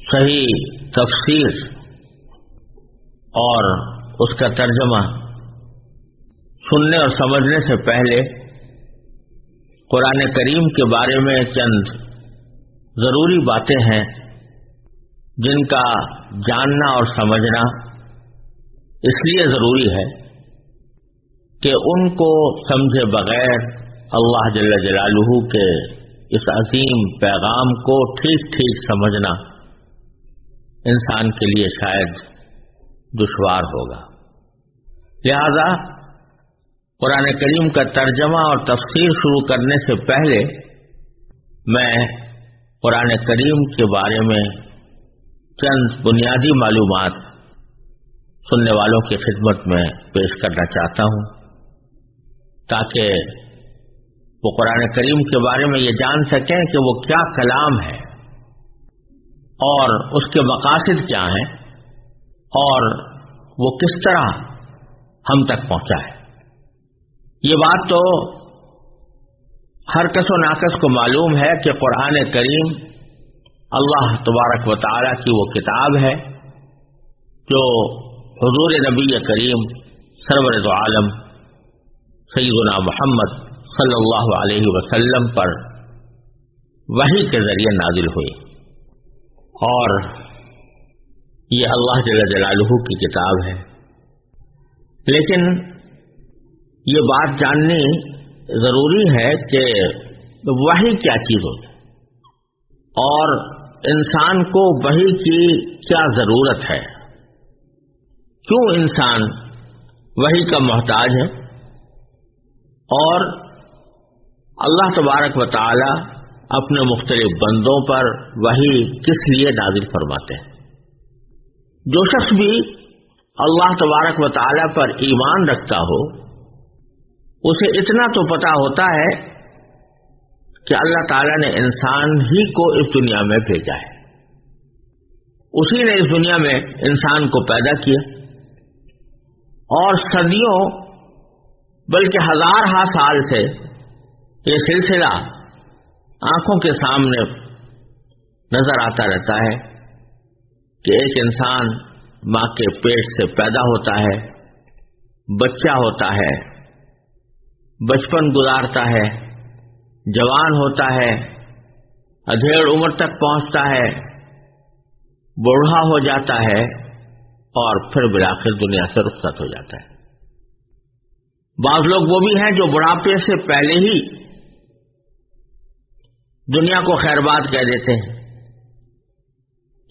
صحیح تفسیر اور اس کا ترجمہ سننے اور سمجھنے سے پہلے قرآن کریم کے بارے میں چند ضروری باتیں ہیں جن کا جاننا اور سمجھنا اس لیے ضروری ہے کہ ان کو سمجھے بغیر اللہ جل جلالہ کے اس عظیم پیغام کو ٹھیک ٹھیک سمجھنا انسان کے لیے شاید دشوار ہوگا۔ لہذا قرآن کریم کا ترجمہ اور تفسیر شروع کرنے سے پہلے میں قرآن کریم کے بارے میں چند بنیادی معلومات سننے والوں کی خدمت میں پیش کرنا چاہتا ہوں تاکہ وہ قرآن کریم کے بارے میں یہ جان سکیں کہ وہ کیا کلام ہے اور اس کے مقاصد کیا ہیں اور وہ کس طرح ہم تک پہنچا ہے۔ یہ بات تو ہر کس و ناکس کو معلوم ہے کہ قرآن کریم اللہ تبارک و تعالی کی وہ کتاب ہے جو حضور نبی کریم سرور دو عالم سیدنا محمد صلی اللہ علیہ وسلم پر وحی کے ذریعے نازل ہوئی، اور یہ اللہ جل جلالہ کی کتاب ہے۔ لیکن یہ بات جاننی ضروری ہے کہ وحی کیا چیز ہوتی ہے اور انسان کو وحی کی کیا ضرورت ہے، کیوں انسان وحی کا محتاج ہے، اور اللہ تبارک و تعالی اپنے مختلف بندوں پر وحی کس لیے نازل فرماتے ہیں۔ جو شخص بھی اللہ تبارک و تعالی پر ایمان رکھتا ہو اسے اتنا تو پتا ہوتا ہے کہ اللہ تعالی نے انسان ہی کو اس دنیا میں بھیجا ہے، اسی نے اس دنیا میں انسان کو پیدا کیا، اور صدیوں بلکہ ہزارہ سال سے یہ سلسلہ آنکھوں کے سامنے نظر آتا رہتا ہے کہ ایک انسان ماں کے پیٹ سے پیدا ہوتا ہے، بچہ ہوتا ہے، بچپن گزارتا ہے، جوان ہوتا ہے، ادھیڑ عمر تک پہنچتا ہے، بوڑھا ہو جاتا ہے، اور پھر بالآخر دنیا سے رخصت ہو جاتا ہے۔ بعض لوگ وہ بھی ہیں جو بڑھاپے سے پہلے ہی دنیا کو خیر باد کہہ دیتے ہیں۔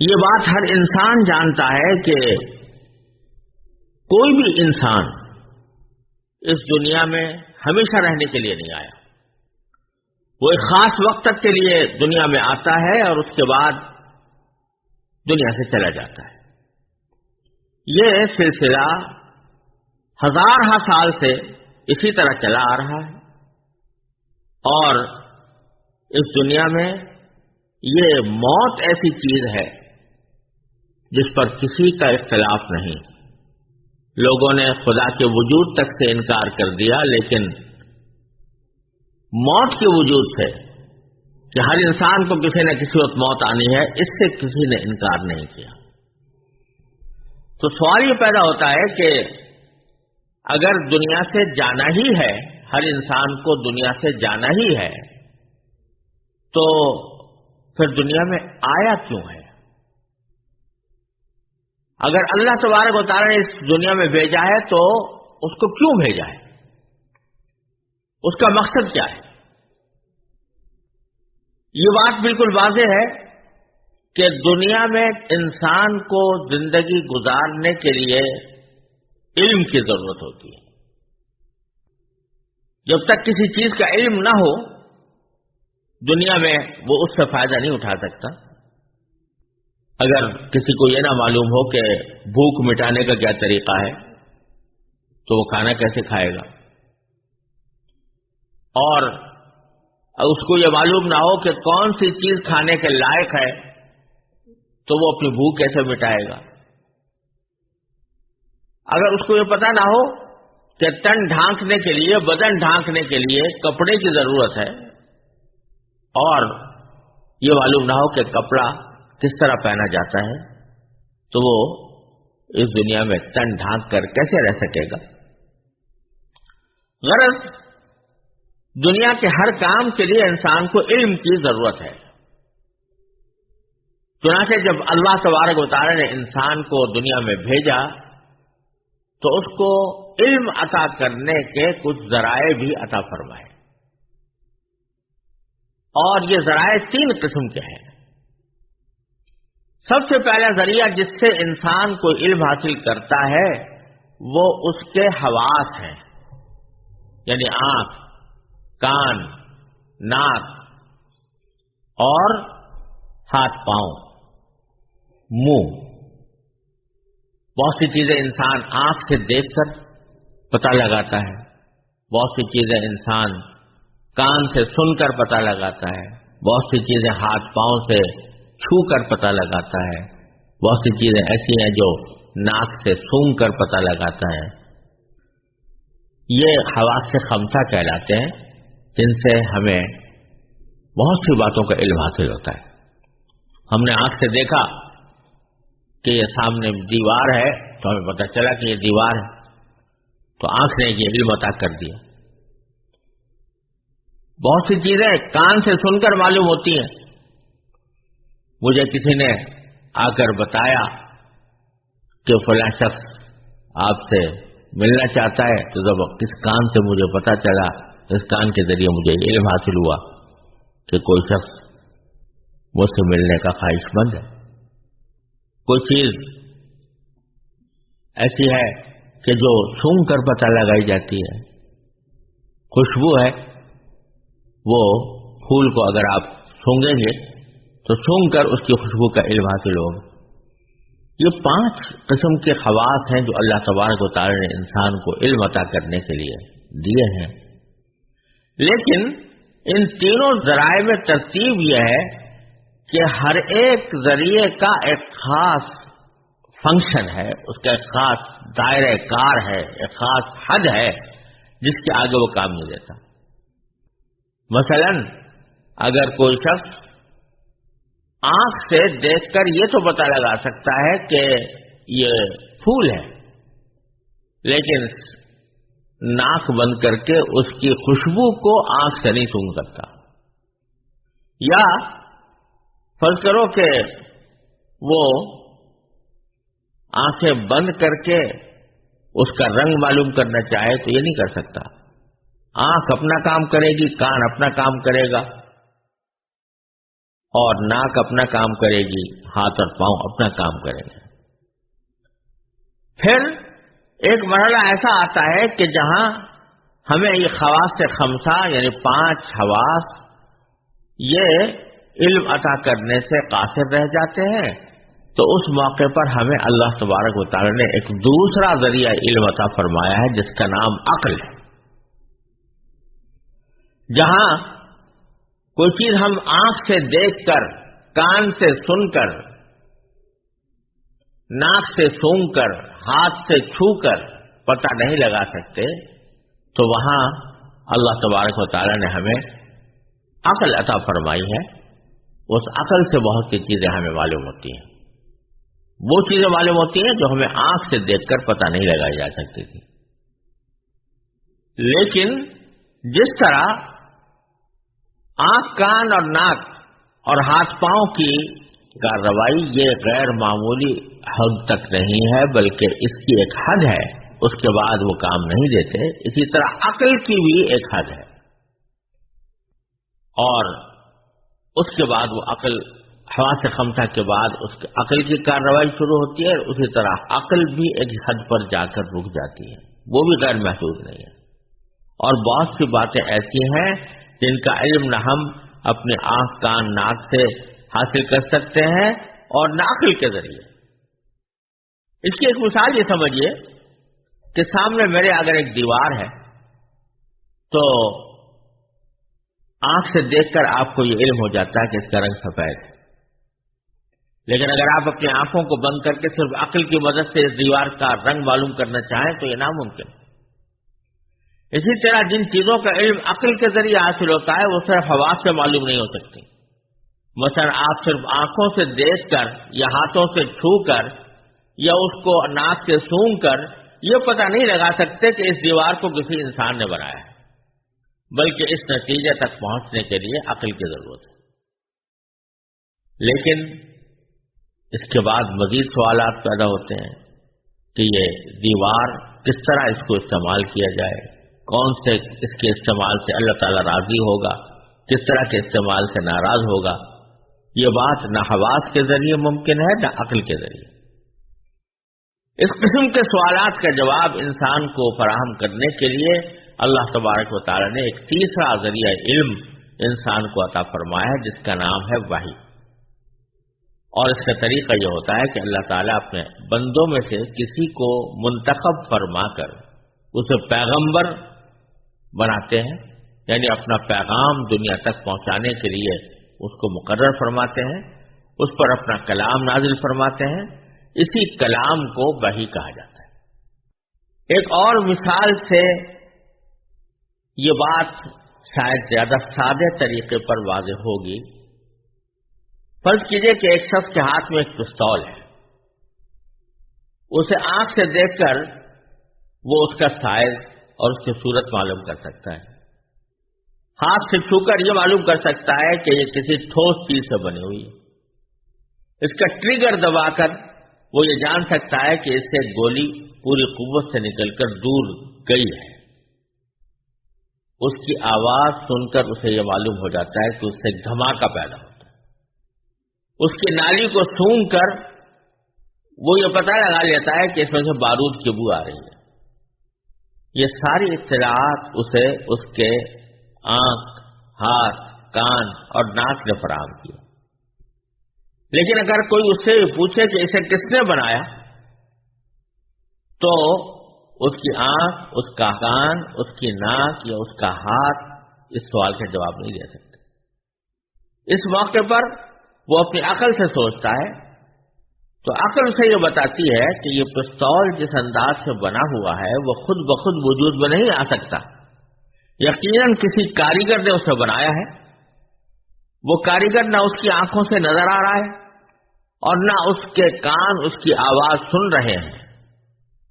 یہ بات ہر انسان جانتا ہے کہ کوئی بھی انسان اس دنیا میں ہمیشہ رہنے کے لیے نہیں آیا، وہ ایک خاص وقت تک کے لیے دنیا میں آتا ہے اور اس کے بعد دنیا سے چلا جاتا ہے۔ یہ سلسلہ ہزارہ سال سے اسی طرح چلا آ رہا ہے، اور اس دنیا میں یہ موت ایسی چیز ہے جس پر کسی کا اختلاف نہیں۔ لوگوں نے خدا کے وجود تک سے انکار کر دیا، لیکن موت کے وجود سے کہ ہر انسان کو کسی نہ کسی وقت موت آنی ہے، اس سے کسی نے انکار نہیں کیا۔ تو سوال یہ پیدا ہوتا ہے کہ اگر دنیا سے جانا ہی ہے، ہر انسان کو دنیا سے جانا ہی ہے، تو پھر دنیا میں آیا کیوں ہے؟ اگر اللہ تبارک و تعالی نے اس دنیا میں بھیجا ہے تو اس کو کیوں بھیجا ہے؟ اس کا مقصد کیا ہے؟ یہ بات بالکل واضح ہے کہ دنیا میں انسان کو زندگی گزارنے کے لیے علم کی ضرورت ہوتی ہے۔ جب تک کسی چیز کا علم نہ ہو دنیا میں وہ اس سے فائدہ نہیں اٹھا سکتا۔ اگر کسی کو یہ نہ معلوم ہو کہ بھوک مٹانے کا کیا طریقہ ہے تو وہ کھانا کیسے کھائے گا، اور اس کو یہ معلوم نہ ہو کہ کون سی چیز کھانے کے لائق ہے تو وہ اپنی بھوک کیسے مٹائے گا۔ اگر اس کو یہ پتہ نہ ہو کہ تن ڈھانکنے کے لیے، بدن ڈھانکنے کے لیے کپڑے کی ضرورت ہے، اور یہ معلوم نہ ہو کہ کپڑا کس طرح پہنا جاتا ہے تو وہ اس دنیا میں تن ڈھانک کر کیسے رہ سکے گا؟ غرض دنیا کے ہر کام کے لیے انسان کو علم کی ضرورت ہے. چنانچہ جب اللہ تبارک و تعالی نے انسان کو دنیا میں بھیجا تو اس کو علم عطا کرنے کے کچھ ذرائع بھی عطا فرمائے، اور یہ ذرائع 3 قسم کے ہیں. سب سے پہلا ذریعہ جس سے انسان کو علم حاصل کرتا ہے وہ اس کے حواس ہیں، یعنی آنکھ، کان، ناک اور ہاتھ پاؤں، منہ. بہت سی چیزیں انسان آنکھ سے دیکھ کر پتہ لگاتا ہے، بہت سی چیزیں انسان کان سے سن کر پتہ لگاتا ہے، بہت سی چیزیں ہاتھ پاؤں سے چھو کر پتہ لگاتا ہے، بہت سی چیزیں ایسی ہیں جو ناک سے سونگھ کر پتہ لگاتا ہے. یہ حواس سے خمسہ کہلاتے ہیں جن سے ہمیں بہت سی باتوں کا علم حاصل ہوتا ہے. ہم نے آنکھ سے دیکھا کہ یہ سامنے دیوار ہے تو ہمیں پتہ چلا کہ یہ دیوار ہے، تو آنکھ نے یہ علم عطا کر دیا. بہت سی چیزیں کان سے سن کر معلوم ہوتی ہیں. مجھے کسی نے آ کر بتایا کہ فلاں شخص آپ سے ملنا چاہتا ہے، تو جب کس کان سے مجھے پتا چلا، اس کان کے ذریعے مجھے علم حاصل ہوا کہ کوئی شخص مجھ سے ملنے کا خواہش مند ہے. کوئی چیز ایسی ہے کہ جو سونگھ کر پتہ لگائی جاتی ہے. خوشبو ہے، وہ پھول کو اگر آپ سونگیں گے تو سونگھ کر اس کی خوشبو کا علم حاصل ہوگا. یہ 5 قسم کے خواص ہیں جو اللہ تبارک و تعالی نے انسان کو علم عطا کرنے کے لیے دیے ہیں. لیکن ان تینوں ذرائع میں ترتیب یہ ہے کہ ہر ایک ذریعے کا ایک خاص فنکشن ہے، اس کا ایک خاص دائرہ کار ہے، ایک خاص حد ہے جس کے آگے وہ کام نہیں دیتا. مثلا اگر کوئی شخص آنکھ سے دیکھ کر یہ تو پتہ لگا سکتا ہے کہ یہ پھول ہے، لیکن ناک بند کر کے اس کی خوشبو کو آنکھ سے نہیں سونگھ سکتا. یا فرض کرو کہ وہ آنکھیں بند کر کے اس کا رنگ معلوم کرنا چاہے تو یہ نہیں کر سکتا. آنکھ اپنا کام کرے گی، کان اپنا کام کرے گا، اور ناک اپنا کام کرے گی، ہاتھ اور پاؤں اپنا کام کریں گے. پھر ایک مرحلہ ایسا آتا ہے کہ جہاں ہمیں یہ خواص سے خمسہ یعنی 5 حواس یہ علم عطا کرنے سے قاصر رہ جاتے ہیں، تو اس موقع پر ہمیں اللہ تبارک و تعالی نے ایک دوسرا ذریعہ علم عطا فرمایا ہے جس کا نام عقل ہے. جہاں کوئی چیز ہم آنکھ سے دیکھ کر، کان سے سن کر، ناک سے سونگھ کر، ہاتھ سے چھو کر پتہ نہیں لگا سکتے، تو وہاں اللہ تبارک و تعالی نے ہمیں عقل عطا فرمائی ہے. اس عقل سے بہت سی چیزیں ہمیں معلوم ہوتی ہیں. وہ چیزیں معلوم ہوتی ہیں جو ہمیں آنکھ سے دیکھ کر پتہ نہیں لگائی جا سکتی تھی. لیکن جس طرح آنکھ، کان اور ناک اور ہاتھ پاؤں کی کارروائی یہ غیر معمولی حد تک نہیں ہے بلکہ اس کی ایک حد ہے، اس کے بعد وہ کام نہیں دیتے، اسی طرح عقل کی بھی ایک حد ہے، اور اس کے بعد وہ عقل حواس خمسہ کے بعد اس کے عقل کی کارروائی شروع ہوتی ہے، اسی طرح عقل بھی ایک حد پر جا کر رک جاتی ہے، وہ بھی غیر محدود نہیں ہے. اور بہت سی باتیں ایسی ہیں جن کا علم نہ ہم اپنے آنکھ، کان، ناک سے حاصل کر سکتے ہیں اور نہ عقل کے ذریعے. اس کی ایک مثال یہ سمجھیے کہ سامنے میرے اگر ایک دیوار ہے تو آنکھ سے دیکھ کر آپ کو یہ علم ہو جاتا ہے کہ اس کا رنگ سفید ہے، لیکن اگر آپ اپنی آنکھوں کو بند کر کے صرف عقل کی مدد سے اس دیوار کا رنگ معلوم کرنا چاہیں تو یہ ناممکن. اسی طرح جن چیزوں کا علم عقل کے ذریعے حاصل ہوتا ہے وہ صرف حواس سے معلوم نہیں ہو سکتی. مثلا آپ صرف آنکھوں سے دیکھ کر یا ہاتھوں سے چھو کر یا اس کو ناک سے سونگھ کر یہ پتہ نہیں لگا سکتے کہ اس دیوار کو کسی انسان نے بنایا ہے، بلکہ اس نتیجے تک پہنچنے کے لیے عقل کی ضرورت ہے۔ لیکن اس کے بعد مزید سوالات پیدا ہوتے ہیں کہ یہ دیوار کس طرح اس کو استعمال کیا جائے، کون سے اس کے استعمال سے اللہ تعالیٰ راضی ہوگا، کس طرح کے استعمال سے ناراض ہوگا۔ یہ بات نہ حواس کے ذریعے ممکن ہے نہ عقل کے ذریعے۔ اس قسم کے سوالات کا جواب انسان کو فراہم کرنے کے لیے اللہ تبارک و تعالیٰ نے ایک تیسرا ذریعہ علم انسان کو عطا فرمایا ہے، جس کا نام ہے وحی۔ اور اس کا طریقہ یہ ہوتا ہے کہ اللہ تعالیٰ اپنے بندوں میں سے کسی کو منتخب فرما کر اسے پیغمبر بناتے ہیں، یعنی اپنا پیغام دنیا تک پہنچانے کے لیے اس کو مقرر فرماتے ہیں، اس پر اپنا کلام نازل فرماتے ہیں۔ اسی کلام کو وحی کہا جاتا ہے۔ ایک اور مثال سے یہ بات شاید زیادہ سادے طریقے پر واضح ہوگی۔ فرض کیجئے کہ ایک شخص کے ہاتھ میں ایک پستول ہے، اسے آنکھ سے دیکھ کر وہ اس کا سائز اور اس کی صورت معلوم کر سکتا ہے، ہاتھ سے چھو کر یہ معلوم کر سکتا ہے کہ یہ کسی ٹھوس چیز سے بنی ہوئی ہے، اس کا ٹریگر دبا کر وہ یہ جان سکتا ہے کہ اس سے گولی پوری قوت سے نکل کر دور گئی ہے، اس کی آواز سن کر اسے یہ معلوم ہو جاتا ہے کہ اس سے دھماکہ پیدا ہوتا ہے، اس کی نالی کو سونگھ کر وہ یہ پتہ لگا لیتا ہے کہ اس میں سے بارود کی بو آ رہی ہے۔ یہ ساری اطلاعات اسے اس کے آنکھ، ہاتھ، کان اور ناک نے فراہم کی۔ لیکن اگر کوئی اس سے پوچھے کہ اسے کس نے بنایا، تو اس کی آنکھ، اس کا کان، اس کی ناک یا اس کا ہاتھ اس سوال کا جواب نہیں دے سکتے۔ اس موقع پر وہ اپنی عقل سے سوچتا ہے تو عقل سے یہ بتاتی ہے کہ یہ پستول جس انداز سے بنا ہوا ہے وہ خود بخود وجود میں نہیں آ سکتا، یقیناً کسی کاریگر نے اسے بنایا ہے۔ وہ کاریگر نہ اس کی آنکھوں سے نظر آ رہا ہے اور نہ اس کے کان اس کی آواز سن رہے ہیں،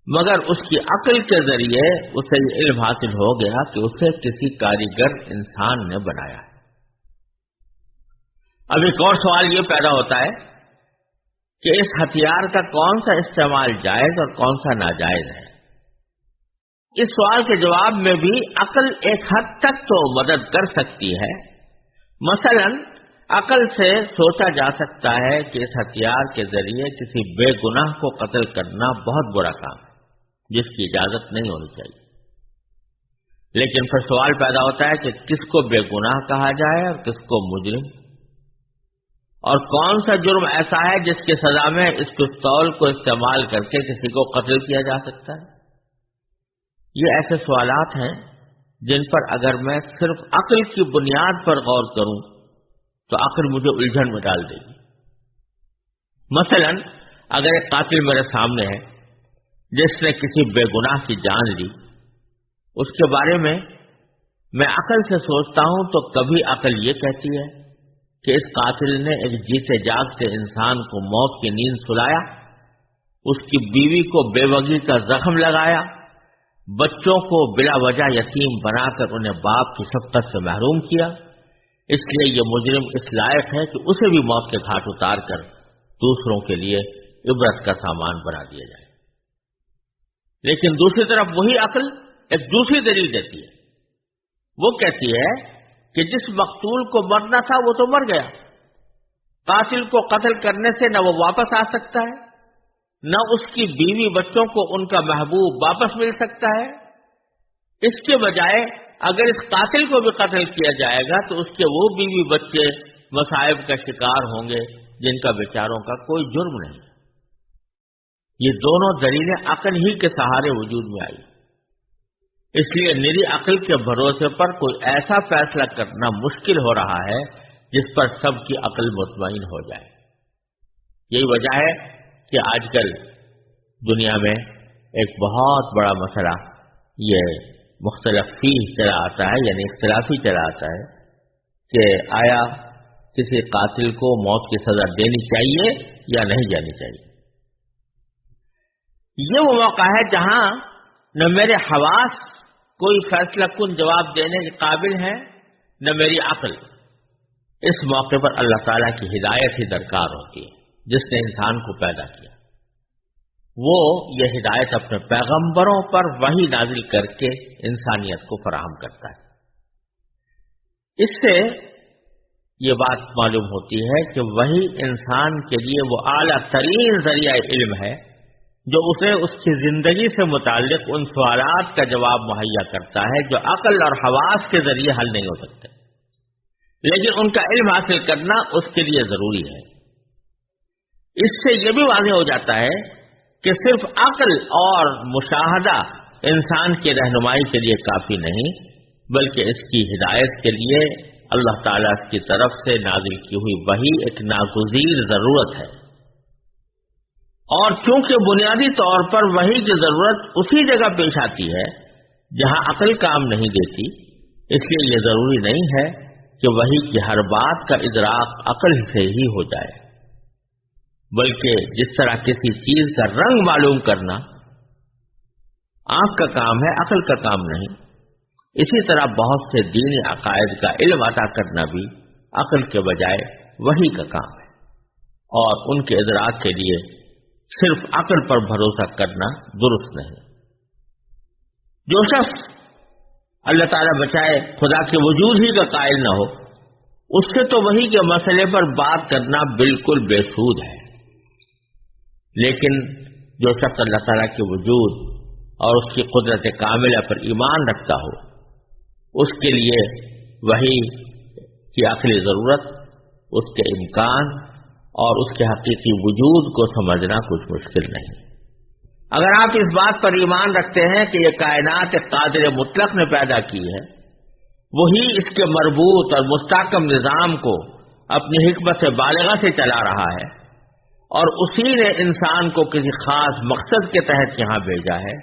مگر اس کی عقل کے ذریعے اسے یہ علم حاصل ہو گیا کہ اسے کسی کاریگر انسان نے بنایا ہے۔ اب ایک اور سوال یہ پیدا ہوتا ہے کہ اس ہتھیار کا کون سا استعمال جائز اور کون سا ناجائز ہے۔ اس سوال کے جواب میں بھی عقل ایک حد تک تو مدد کر سکتی ہے۔ مثلا عقل سے سوچا جا سکتا ہے کہ اس ہتھیار کے ذریعے کسی بے گناہ کو قتل کرنا بہت برا کام ہے، جس کی اجازت نہیں ہونی چاہیے۔ لیکن پھر سوال پیدا ہوتا ہے کہ کس کو بے گناہ کہا جائے اور کس کو مجرم، اور کون سا جرم ایسا ہے جس کی سزا میں اس پستول کو استعمال کر کے کسی کو قتل کیا جا سکتا ہے۔ یہ ایسے سوالات ہیں جن پر اگر میں صرف عقل کی بنیاد پر غور کروں تو عقل مجھے الجھن میں ڈال دے گی۔ مثلا اگر ایک قاتل میرے سامنے ہے جس نے کسی بے گناہ کی جان لی، اس کے بارے میں عقل سے سوچتا ہوں تو کبھی عقل یہ کہتی ہے کہ اس قاتل نے ایک جیتے جاگتے انسان کو موت کی نیند سلایا، اس کی بیوی کو بے وجہ کا زخم لگایا، بچوں کو بلا وجہ یتیم بنا کر انہیں باپ کی شفقت سے محروم کیا، اس لیے یہ مجرم اس لائق ہے کہ اسے بھی موت کے گھاٹ اتار کر دوسروں کے لیے عبرت کا سامان بنا دیا جائے۔ لیکن دوسری طرف وہی عقل ایک دوسری دلیل دیتی ہے، وہ کہتی ہے کہ جس مقتول کو مرنا تھا وہ تو مر گیا، قاتل کو قتل کرنے سے نہ وہ واپس آ سکتا ہے، نہ اس کی بیوی بچوں کو ان کا محبوب واپس مل سکتا ہے۔ اس کے بجائے اگر اس قاتل کو بھی قتل کیا جائے گا تو اس کے وہ بیوی بچے مصائب کا شکار ہوں گے جن کا بیچاروں کا کوئی جرم نہیں۔ یہ دونوں دلیلیں عقل ہی کے سہارے وجود میں آئی، اس لیے نری عقل کے بھروسے پر کوئی ایسا فیصلہ کرنا مشکل ہو رہا ہے جس پر سب کی عقل مطمئن ہو جائے۔ یہی وجہ ہے کہ آج کل دنیا میں ایک بہت بڑا مسئلہ یہ مختلف فی چلا آتا ہے، یعنی اختلافی چلا آتا ہے کہ آیا کسی قاتل کو موت کی سزا دینی چاہیے یا نہیں دینی چاہیے۔ یہ وہ موقع ہے جہاں نہ میرے حواس کوئی فیصلہ کن جواب دینے کے قابل ہے، نہ میری عقل۔ اس موقع پر اللہ تعالیٰ کی ہدایت ہی درکار ہوتی ہے۔ جس نے انسان کو پیدا کیا وہ یہ ہدایت اپنے پیغمبروں پر وحی نازل کر کے انسانیت کو فراہم کرتا ہے۔ اس سے یہ بات معلوم ہوتی ہے کہ وحی انسان کے لیے وہ اعلیٰ ترین ذریعہ علم ہے جو اسے اس کی زندگی سے متعلق ان سوالات کا جواب مہیا کرتا ہے جو عقل اور حواس کے ذریعے حل نہیں ہو سکتے، لیکن ان کا علم حاصل کرنا اس کے لیے ضروری ہے۔ اس سے یہ بھی واضح ہو جاتا ہے کہ صرف عقل اور مشاہدہ انسان کی رہنمائی کے لیے کافی نہیں، بلکہ اس کی ہدایت کے لیے اللہ تعالیٰ کی طرف سے نازل کی ہوئی وحی ایک ناگزیر ضرورت ہے۔ اور چونکہ بنیادی طور پر وحی کی ضرورت اسی جگہ پیش آتی ہے جہاں عقل کام نہیں دیتی، اس لیے یہ ضروری نہیں ہے کہ وحی کی ہر بات کا ادراک عقل سے ہی ہو جائے، بلکہ جس طرح کسی چیز کا رنگ معلوم کرنا آنکھ کا کام ہے، عقل کا کام نہیں، اسی طرح بہت سے دینی عقائد کا علم عطا کرنا بھی عقل کے بجائے وحی کا کام ہے، اور ان کے ادراک کے لیے صرف عقل پر بھروسہ کرنا درست نہیں۔ جو شخص اللہ تعالیٰ بچائے خدا کے وجود ہی کا قائل نہ ہو، اس سے تو وحی کے مسئلے پر بات کرنا بالکل بے سود ہے، لیکن جو شخص اللہ تعالیٰ کے وجود اور اس کی قدرت کاملہ پر ایمان رکھتا ہو، اس کے لیے وحی کی عقلی ضرورت، اس کے امکان اور اس کے حقیقی وجود کو سمجھنا کچھ مشکل نہیں۔ اگر آپ اس بات پر ایمان رکھتے ہیں کہ یہ کائنات ایک قادر مطلق نے پیدا کی ہے، وہی اس کے مربوط اور مستحکم نظام کو اپنی حکمت بالغہ سے چلا رہا ہے، اور اسی نے انسان کو کسی خاص مقصد کے تحت یہاں بھیجا ہے،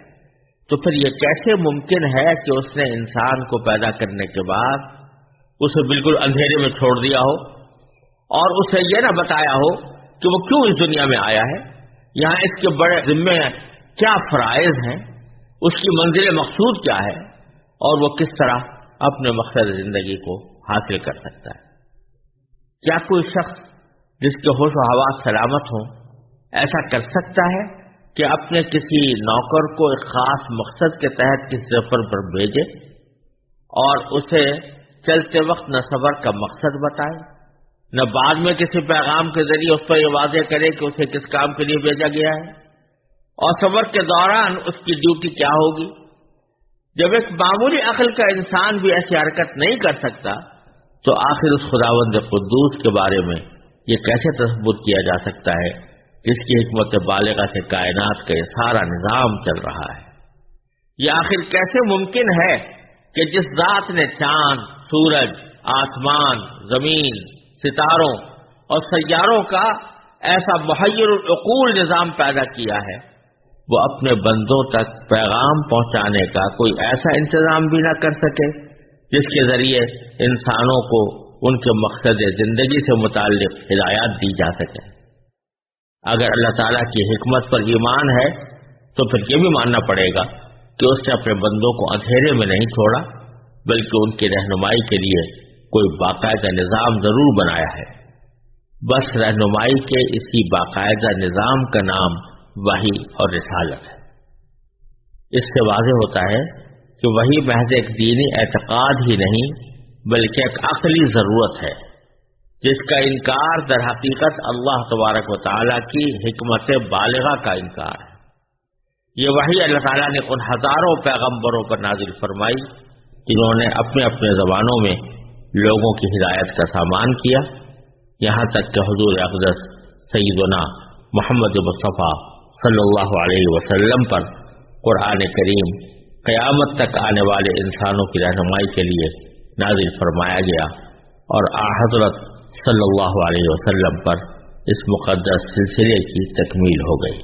تو پھر یہ کیسے ممکن ہے کہ اس نے انسان کو پیدا کرنے کے بعد اسے بالکل اندھیرے میں چھوڑ دیا ہو اور اسے یہ نہ بتایا ہو کہ وہ کیوں اس دنیا میں آیا ہے، یہاں اس کے بڑے ذمے کیا فرائض ہیں، اس کی منزل مقصود کیا ہے، اور وہ کس طرح اپنے مقصد زندگی کو حاصل کر سکتا ہے۔ کیا کوئی شخص جس کے ہوش و حواس سلامت ہوں ایسا کر سکتا ہے کہ اپنے کسی نوکر کو ایک خاص مقصد کے تحت کسی سفر پر بھیجے اور اسے چلتے وقت نہ سفر کا مقصد بتائے، نہ بعد میں کسی پیغام کے ذریعے اس پر یہ واضح کرے کہ اسے کس کام کے لیے بھیجا گیا ہے، اور سفر کے دوران اس کی ڈیوٹی کیا ہوگی؟ جب ایک معمولی عقل کا انسان بھی ایسی حرکت نہیں کر سکتا، تو آخر اس خداوند قدوس کے بارے میں یہ کیسے تصور کیا جا سکتا ہے جس کی حکمت بالغہ سے کائنات کا یہ سارا نظام چل رہا ہے؟ یہ آخر کیسے ممکن ہے کہ جس ذات نے چاند، سورج، آسمان، زمین، ستاروں اور سیاروں کا ایسا محیر العقول نظام پیدا کیا ہے، وہ اپنے بندوں تک پیغام پہنچانے کا کوئی ایسا انتظام بھی نہ کر سکے جس کے ذریعے انسانوں کو ان کے مقصد زندگی سے متعلق ہدایات دی جا سکے؟ اگر اللہ تعالیٰ کی حکمت پر ایمان ہے تو پھر یہ بھی ماننا پڑے گا کہ اس نے اپنے بندوں کو اندھیرے میں نہیں چھوڑا، بلکہ ان کی رہنمائی کے لیے کوئی باقاعدہ نظام ضرور بنایا ہے۔ بس رہنمائی کے اسی باقاعدہ نظام کا نام وحی اور رسالت ہے۔ اس سے واضح ہوتا ہے کہ وحی محض ایک دینی اعتقاد ہی نہیں بلکہ ایک عقلی ضرورت ہے، جس کا انکار در حقیقت اللہ تبارک و تعالیٰ کی حکمت بالغہ کا انکار ہے۔ یہ وحی اللہ تعالیٰ نے ان ہزاروں پیغمبروں پر نازل فرمائی جنہوں نے اپنے اپنے زبانوں میں لوگوں کی ہدایت کا سامان کیا، یہاں تک کہ حضور اقدس سیدنا محمد مصطفیٰ صلی اللہ علیہ وسلم پر قرآن کریم قیامت تک آنے والے انسانوں کی رہنمائی کے لیے نازل فرمایا گیا، اور حضرت صلی اللہ علیہ وسلم پر اس مقدس سلسلے کی تکمیل ہو گئی۔